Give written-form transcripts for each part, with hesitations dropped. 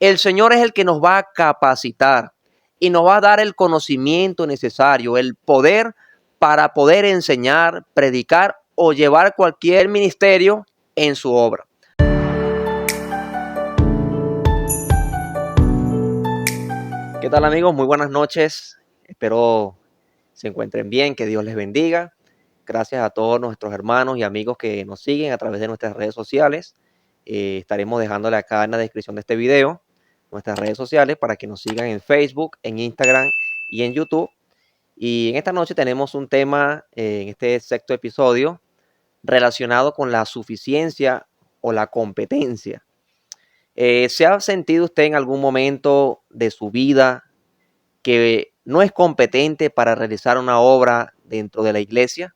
El Señor es el que nos va a capacitar y nos va a dar el conocimiento necesario, el poder para poder enseñar, predicar o llevar cualquier ministerio en su obra. ¿Qué tal, amigos? Muy buenas noches. Espero se encuentren bien, que Dios les bendiga. Gracias a todos nuestros hermanos y amigos que nos siguen a través de nuestras redes sociales. Estaremos dejándole acá en la descripción de este video nuestras redes sociales para que nos sigan en Facebook, en Instagram y en YouTube. Y en esta noche tenemos un tema, en este sexto episodio, relacionado con la suficiencia o la competencia. ¿Se ha sentido usted en algún momento de su vida que no es competente para realizar una obra dentro de la iglesia?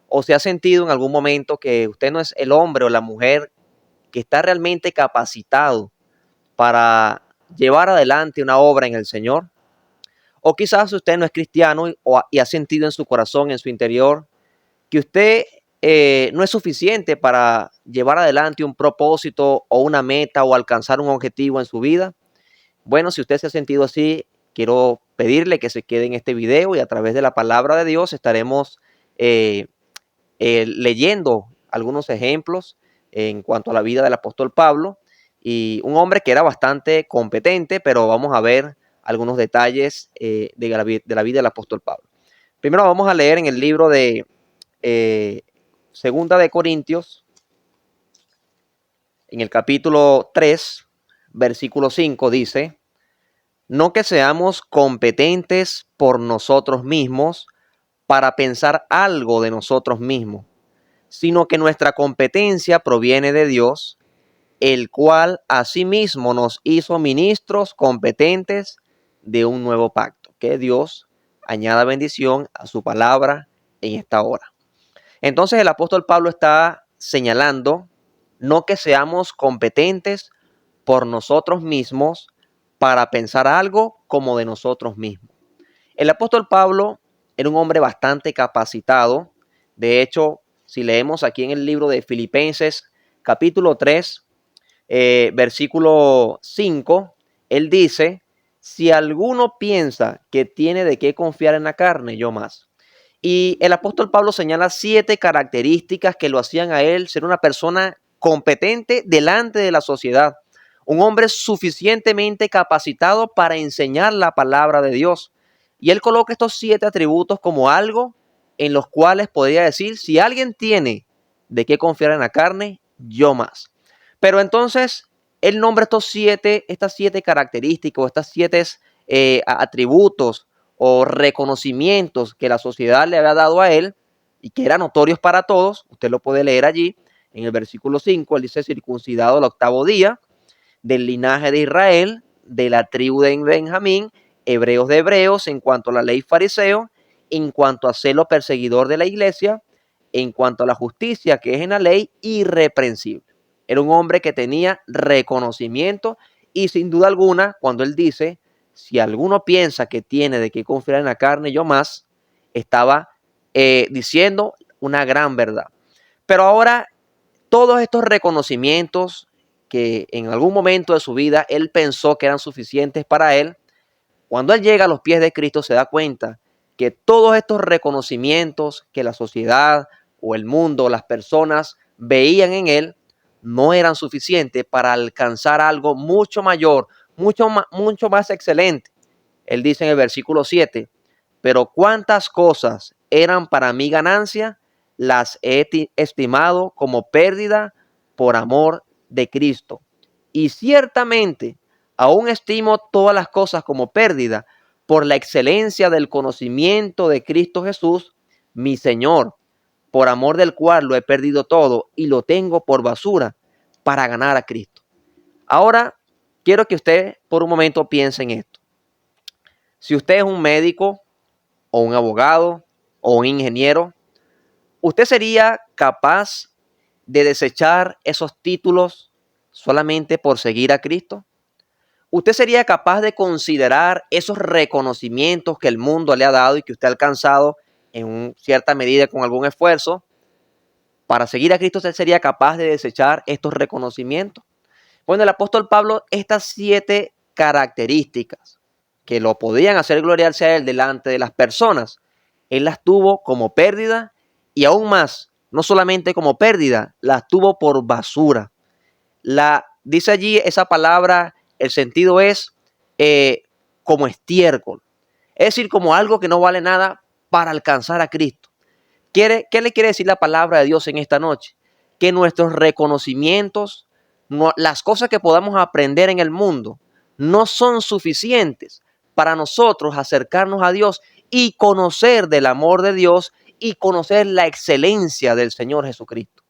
¿O se ha sentido en algún momento que usted no es el hombre o la mujer que está realmente capacitado para llevar adelante una obra en el Señor? O quizás usted no es cristiano y ha sentido en su corazón, en su interior, que usted no es suficiente para llevar adelante un propósito o una meta o alcanzar un objetivo en su vida. Bueno, si usted se ha sentido así, quiero pedirle que se quede en este video y a través de la palabra de Dios estaremos leyendo algunos ejemplos en cuanto a la vida del apóstol Pablo, y un hombre que era bastante competente, pero vamos a ver algunos detalles de la vida del apóstol Pablo. Primero vamos a leer en el libro de Segunda de Corintios, en el capítulo 3, versículo 5, dice: no que seamos competentes por nosotros mismos para pensar algo de nosotros mismos, sino que nuestra competencia proviene de Dios, el cual asimismo nos hizo ministros competentes de un nuevo pacto. Que Dios añada bendición a su palabra en esta hora. Entonces el apóstol Pablo está señalando no que seamos competentes por nosotros mismos para pensar algo como de nosotros mismos. El apóstol Pablo era un hombre bastante capacitado. De hecho, si leemos aquí en el libro de Filipenses, capítulo 3, versículo 5, él dice: si alguno piensa que tiene de qué confiar en la carne, yo más. Y el apóstol Pablo señala 7 características que lo hacían a él ser una persona competente delante de la sociedad, un hombre suficientemente capacitado para enseñar la palabra de Dios. Y él coloca estos 7 atributos como algo en los cuales podría decir: si alguien tiene de qué confiar en la carne, yo más. Pero entonces él nombra estas 7 características, estas 7 atributos o reconocimientos que la sociedad le había dado a él y que eran notorios para todos. Usted lo puede leer allí en el versículo 5. Él dice: circuncidado al 8º día, del linaje de Israel, de la tribu de Benjamín, hebreos de hebreos, en cuanto a la ley fariseo, en cuanto a celo perseguidor de la iglesia, en cuanto a la justicia que es en la ley, irreprensible. Era un hombre que tenía reconocimiento, y sin duda alguna, cuando él dice: si alguno piensa que tiene de qué confiar en la carne, yo más, estaba diciendo una gran verdad. Pero ahora, todos estos reconocimientos que en algún momento de su vida él pensó que eran suficientes para él, cuando él llega a los pies de Cristo se da cuenta que todos estos reconocimientos que la sociedad o el mundo, las personas veían en él, no eran suficientes para alcanzar algo mucho mayor, mucho más excelente. Él dice en el versículo 7: pero cuántas cosas eran para mí ganancia, las he estimado como pérdida por amor de Cristo. Y ciertamente aún estimo todas las cosas como pérdida por la excelencia del conocimiento de Cristo Jesús, mi Señor, por amor del cual lo he perdido todo y lo tengo por basura para ganar a Cristo. Ahora, quiero que usted por un momento piense en esto. Si usted es un médico o un abogado o un ingeniero, ¿usted sería capaz de desechar esos títulos solamente por seguir a Cristo? ¿Usted sería capaz de considerar esos reconocimientos que el mundo le ha dado y que usted ha alcanzado en cierta medida con algún esfuerzo? Para seguir a Cristo, ¿usted sería capaz de desechar estos reconocimientos? Bueno, el apóstol Pablo, estas 7 características que lo podían hacer gloriarse a él delante de las personas, él las tuvo como pérdida y aún más, no solamente como pérdida, las tuvo por basura. Dice allí esa palabra, el sentido es como estiércol, es decir, como algo que no vale nada para alcanzar a Cristo. ¿Qué le quiere decir la palabra de Dios en esta noche? Que nuestros reconocimientos, las cosas que podamos aprender en el mundo, no son suficientes para nosotros acercarnos a Dios y conocer del amor de Dios y conocer la excelencia del Señor Jesucristo.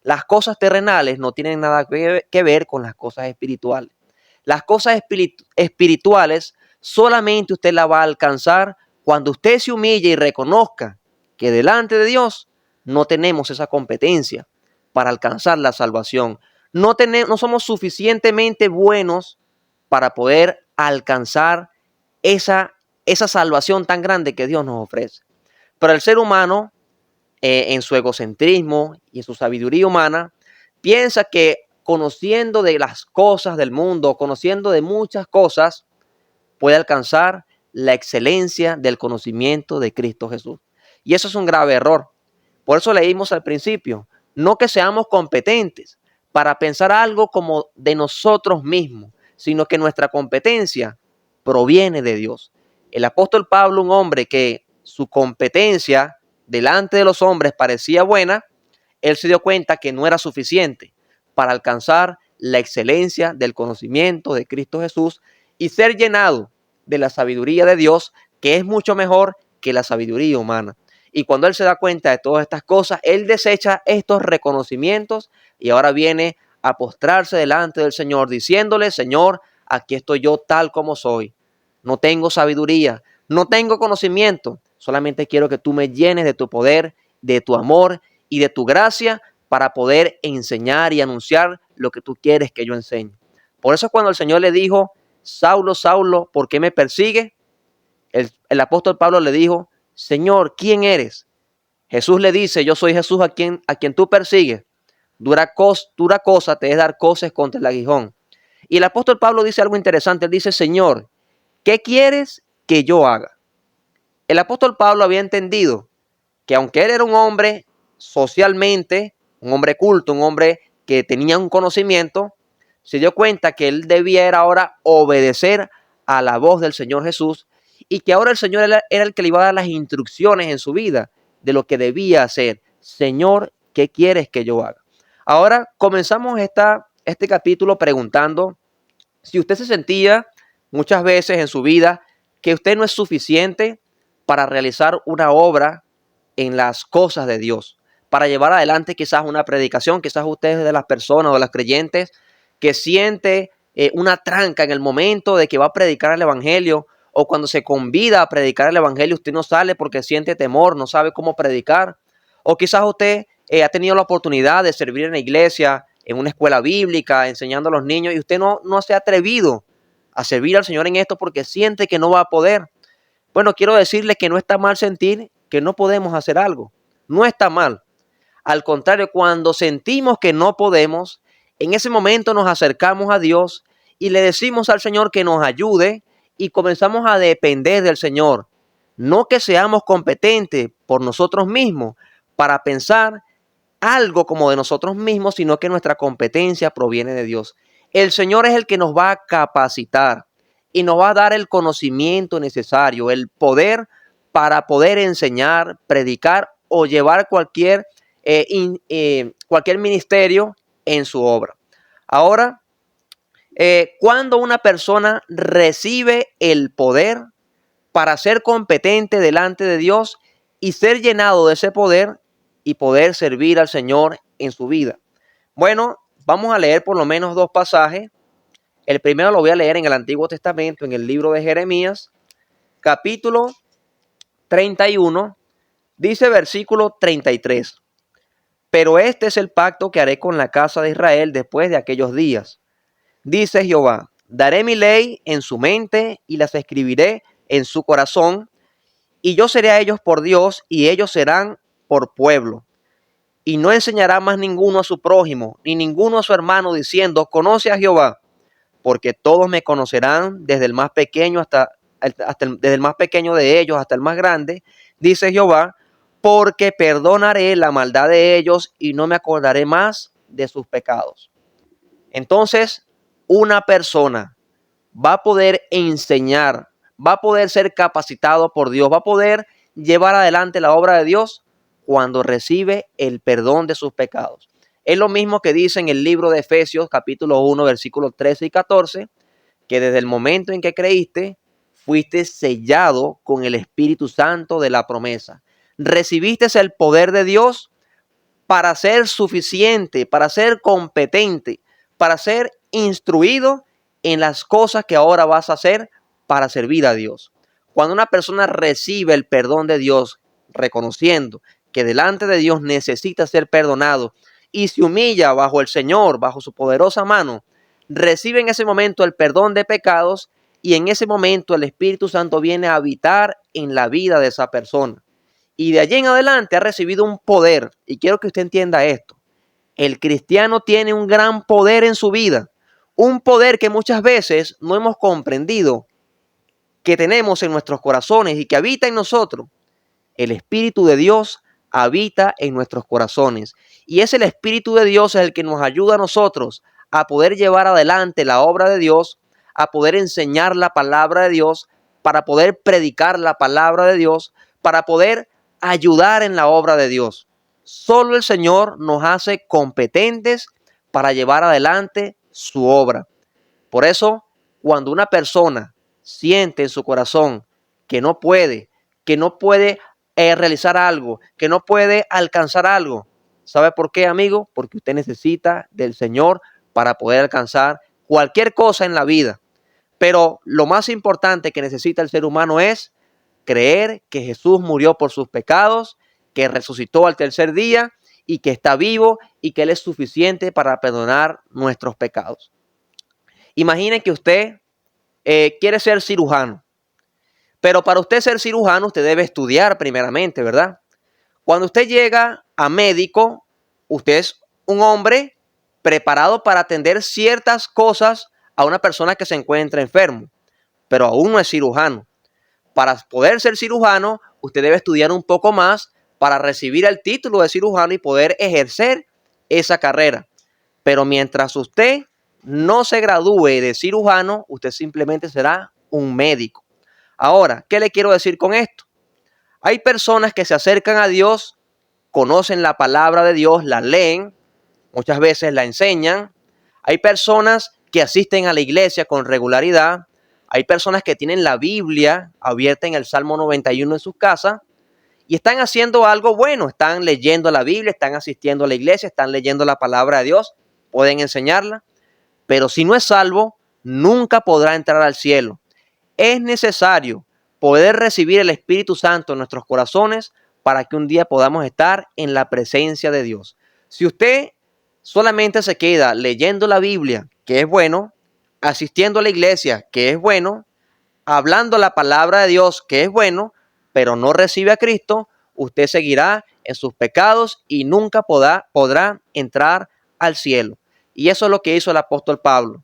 Las cosas terrenales no tienen nada que ver con las cosas espirituales. Las cosas espirituales solamente usted las va a alcanzar cuando usted se humille y reconozca que delante de Dios no tenemos esa competencia para alcanzar la salvación. No somos suficientemente buenos para poder alcanzar esa salvación tan grande que Dios nos ofrece. Pero el ser humano, en su egocentrismo y en su sabiduría humana, piensa que conociendo de las cosas del mundo, conociendo de muchas cosas, puede alcanzar la excelencia del conocimiento de Cristo Jesús. Y eso es un grave error. Por eso leímos al principio, no que seamos competentes para pensar algo como de nosotros mismos, sino que nuestra competencia proviene de Dios. El apóstol Pablo, un hombre que su competencia delante de los hombres parecía buena, él se dio cuenta que no era suficiente para alcanzar la excelencia del conocimiento de Cristo Jesús y ser llenado de la sabiduría de Dios, que es mucho mejor que la sabiduría humana. Y cuando él se da cuenta de todas estas cosas, él desecha estos reconocimientos y ahora viene a postrarse delante del Señor, diciéndole: Señor, aquí estoy yo tal como soy. No tengo sabiduría, no tengo conocimiento, solamente quiero que tú me llenes de tu poder, de tu amor y de tu gracia para poder enseñar y anunciar lo que tú quieres que yo enseñe. Por eso cuando el Señor le dijo: Saulo, Saulo, ¿por qué me persigue? El apóstol Pablo le dijo: Señor, ¿quién eres? Jesús le dice: yo soy Jesús a quien tú persigues. Dura cosa te es dar coces contra el aguijón. Y el apóstol Pablo dice algo interesante. Él dice: Señor, ¿qué quieres que yo haga? El apóstol Pablo había entendido que aunque él era un hombre socialmente, un hombre culto, un hombre que tenía un conocimiento, se dio cuenta que él debía ahora obedecer a la voz del Señor Jesús y que ahora el Señor era el que le iba a dar las instrucciones en su vida de lo que debía hacer. Señor, ¿qué quieres que yo haga? Ahora comenzamos este capítulo preguntando si usted se sentía muchas veces en su vida que usted no es suficiente para realizar una obra en las cosas de Dios, para llevar adelante quizás una predicación. Quizás usted es de las personas o de las creyentes que siente una tranca en el momento de que va a predicar el evangelio, o cuando se convida a predicar el evangelio usted no sale porque siente temor, no sabe cómo predicar. O quizás usted ha tenido la oportunidad de servir en la iglesia, en una escuela bíblica, enseñando a los niños, y usted no se ha atrevido a servir al Señor en esto porque siente que no va a poder. Bueno, quiero decirle que no está mal sentir que no podemos hacer algo. No está mal. Al contrario, cuando sentimos que no podemos, en ese momento nos acercamos a Dios y le decimos al Señor que nos ayude y comenzamos a depender del Señor. No que seamos competentes por nosotros mismos para pensar algo como de nosotros mismos, sino que nuestra competencia proviene de Dios. El Señor es el que nos va a capacitar y nos va a dar el conocimiento necesario, el poder para poder enseñar, predicar o llevar cualquier ministerio en su obra. Ahora, cuando una persona recibe el poder para ser competente delante de Dios y ser llenado de ese poder y poder servir al Señor en su vida. Bueno, vamos a leer por lo menos 2 pasajes. El primero lo voy a leer en el Antiguo Testamento, en el libro de Jeremías, capítulo 31, dice versículo 33. Pero este es el pacto que haré con la casa de Israel después de aquellos días. Dice Jehová: daré mi ley en su mente y las escribiré en su corazón, y yo seré a ellos por Dios y ellos serán por pueblo. y no enseñará más ninguno a su prójimo, ni ninguno a su hermano, diciendo, conoce a Jehová, porque todos me conocerán, desde el más pequeño desde el más pequeño de ellos hasta el más grande, dice Jehová, porque perdonaré la maldad de ellos y no me acordaré más de sus pecados. Entonces, una persona va a poder enseñar, va a poder ser capacitado por Dios, va a poder llevar adelante la obra de Dios cuando recibe el perdón de sus pecados. Es lo mismo que dice en el libro de Efesios, capítulo 1, versículos 13 y 14, que desde el momento en que creíste, fuiste sellado con el Espíritu Santo de la promesa. Recibiste el poder de Dios para ser suficiente, para ser competente, para ser instruido en las cosas que ahora vas a hacer para servir a Dios. Cuando una persona recibe el perdón de Dios, reconociendo que delante de Dios necesita ser perdonado y se humilla bajo el Señor, bajo su poderosa mano, recibe en ese momento el perdón de pecados y en ese momento el Espíritu Santo viene a habitar en la vida de esa persona. Y de allí en adelante ha recibido un poder. Y quiero que usted entienda esto. El cristiano tiene un gran poder en su vida. Un poder que muchas veces no hemos comprendido que tenemos en nuestros corazones y que habita en nosotros. El Espíritu de Dios habita en nuestros corazones. Y es el Espíritu de Dios el que nos ayuda a nosotros a poder llevar adelante la obra de Dios, a poder enseñar la palabra de Dios, para poder predicar la palabra de Dios, para poder ayudar en la obra de Dios. Solo el Señor nos hace competentes para llevar adelante su obra. Por eso, cuando una persona siente en su corazón que no puede realizar algo, que no puede alcanzar algo, ¿sabe por qué, amigo? Porque usted necesita del Señor para poder alcanzar cualquier cosa en la vida. Pero lo más importante que necesita el ser humano es creer que Jesús murió por sus pecados, que resucitó al tercer día y que está vivo y que Él es suficiente para perdonar nuestros pecados. Imaginen que usted quiere ser cirujano, pero para usted ser cirujano usted debe estudiar primeramente, ¿verdad? Cuando usted llega a médico, usted es un hombre preparado para atender ciertas cosas a una persona que se encuentra enfermo, pero aún no es cirujano. Para poder ser cirujano, usted debe estudiar un poco más para recibir el título de cirujano y poder ejercer esa carrera. Pero mientras usted no se gradúe de cirujano, usted simplemente será un médico. Ahora, ¿qué le quiero decir con esto? Hay personas que se acercan a Dios, conocen la palabra de Dios, la leen, muchas veces la enseñan. Hay personas que asisten a la iglesia con regularidad. Hay personas que tienen la Biblia abierta en el Salmo 91 en sus casas y están haciendo algo bueno. Están leyendo la Biblia, están asistiendo a la iglesia, están leyendo la palabra de Dios, pueden enseñarla. Pero si no es salvo, nunca podrá entrar al cielo. Es necesario poder recibir el Espíritu Santo en nuestros corazones para que un día podamos estar en la presencia de Dios. Si usted solamente se queda leyendo la Biblia, que es bueno, asistiendo a la iglesia, que es bueno, hablando la palabra de Dios, que es bueno, pero no recibe a Cristo, usted seguirá en sus pecados y nunca podrá entrar al cielo. Y eso es lo que hizo el apóstol Pablo.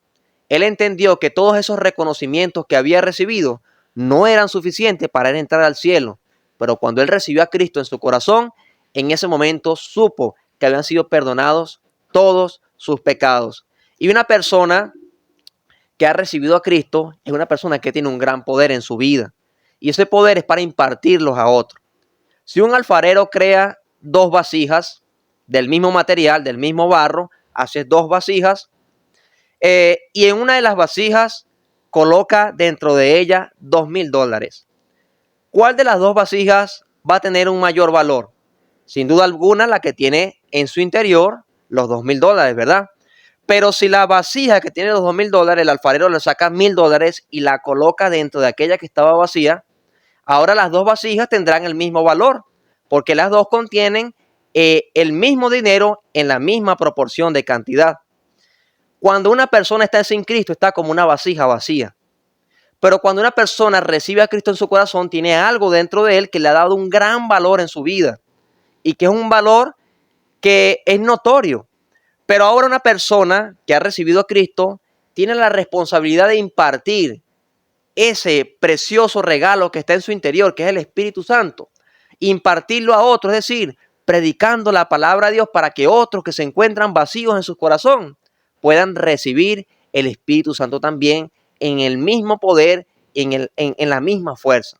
Él entendió que todos esos reconocimientos que había recibido no eran suficientes para él entrar al cielo. Pero cuando él recibió a Cristo en su corazón, en ese momento supo que habían sido perdonados todos sus pecados. Y una persona que ha recibido a Cristo es una persona que tiene un gran poder en su vida. Y ese poder es para impartirlos a otros. Si un alfarero crea dos vasijas del mismo material, del mismo barro, hace dos vasijas, y en una de las vasijas coloca dentro de ella $2,000. ¿Cuál de las dos vasijas va a tener un mayor valor? Sin duda alguna la que tiene en su interior los $2,000, ¿verdad? Pero si la vasija que tiene los $2,000, el alfarero le saca $1,000 y la coloca dentro de aquella que estaba vacía, ahora las dos vasijas tendrán el mismo valor, porque las dos contienen el mismo dinero en la misma proporción de cantidad. Cuando una persona está sin Cristo, está como una vasija vacía. Pero cuando una persona recibe a Cristo en su corazón, tiene algo dentro de él que le ha dado un gran valor en su vida. Y que es un valor que es notorio. Pero ahora una persona que ha recibido a Cristo tiene la responsabilidad de impartir ese precioso regalo que está en su interior, que es el Espíritu Santo. Impartirlo a otros, es decir, predicando la palabra de Dios para que otros que se encuentran vacíos en su corazón puedan recibir el Espíritu Santo también en el mismo poder, en la misma fuerza.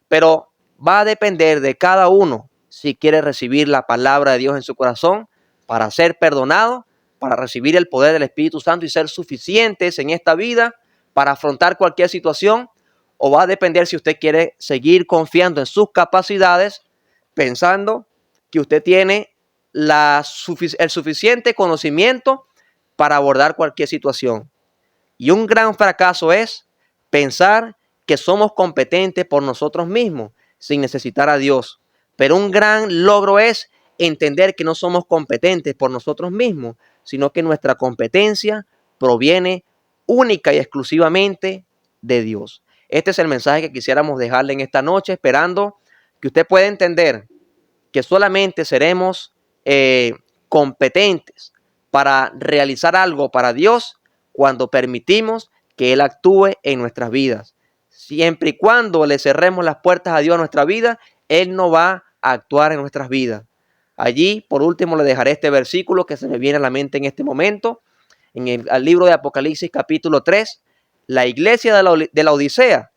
Pero va a depender de cada uno si quiere recibir la palabra de Dios en su corazón para ser perdonado, para recibir el poder del Espíritu Santo y ser suficientes en esta vida para afrontar cualquier situación, o va a depender si usted quiere seguir confiando en sus capacidades, pensando que usted tiene el suficiente conocimiento para abordar cualquier situación. Y un gran fracaso es pensar que somos competentes por nosotros mismos sin necesitar a Dios. Pero un gran logro es entender que no somos competentes por nosotros mismos, sino que nuestra competencia proviene única y exclusivamente de Dios. Este es el mensaje que quisiéramos dejarle en esta noche, esperando que usted pueda entender que solamente seremos competentes para realizar algo para Dios cuando permitimos que Él actúe en nuestras vidas. Siempre y cuando le cerremos las puertas a Dios en nuestra vida, Él no va a actuar en nuestras vidas. Allí, por último, le dejaré este versículo que se me viene a la mente en este momento. En el libro de Apocalipsis capítulo 3, la iglesia de la Odisea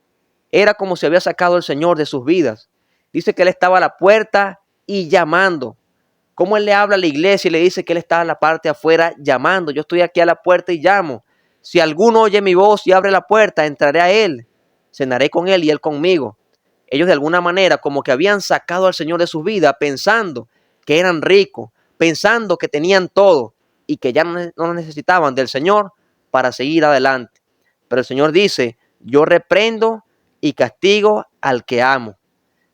era como si había sacado el Señor de sus vidas. Dice que Él estaba a la puerta y llamando. Cómo Él le habla a la iglesia y le dice que Él está en la parte de afuera llamando. Yo estoy aquí a la puerta y llamo. Si alguno oye mi voz y abre la puerta, entraré a Él, cenaré con Él y Él conmigo. Ellos de alguna manera como que habían sacado al Señor de sus vidas pensando que eran ricos, pensando que tenían todo y que ya no necesitaban del Señor para seguir adelante. Pero el Señor dice, yo reprendo y castigo al que amo.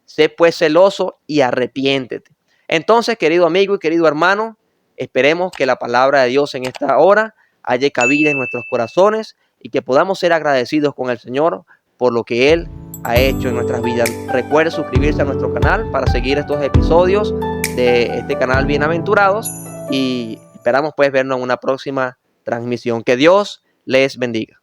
Sé pues celoso y arrepiéntete. Entonces, querido amigo y querido hermano, esperemos que la palabra de Dios en esta hora haya cabida en nuestros corazones y que podamos ser agradecidos con el Señor por lo que Él ha hecho en nuestras vidas. Recuerde suscribirse a nuestro canal para seguir estos episodios de este canal Bienaventurados y esperamos pues vernos en una próxima transmisión. Que Dios les bendiga.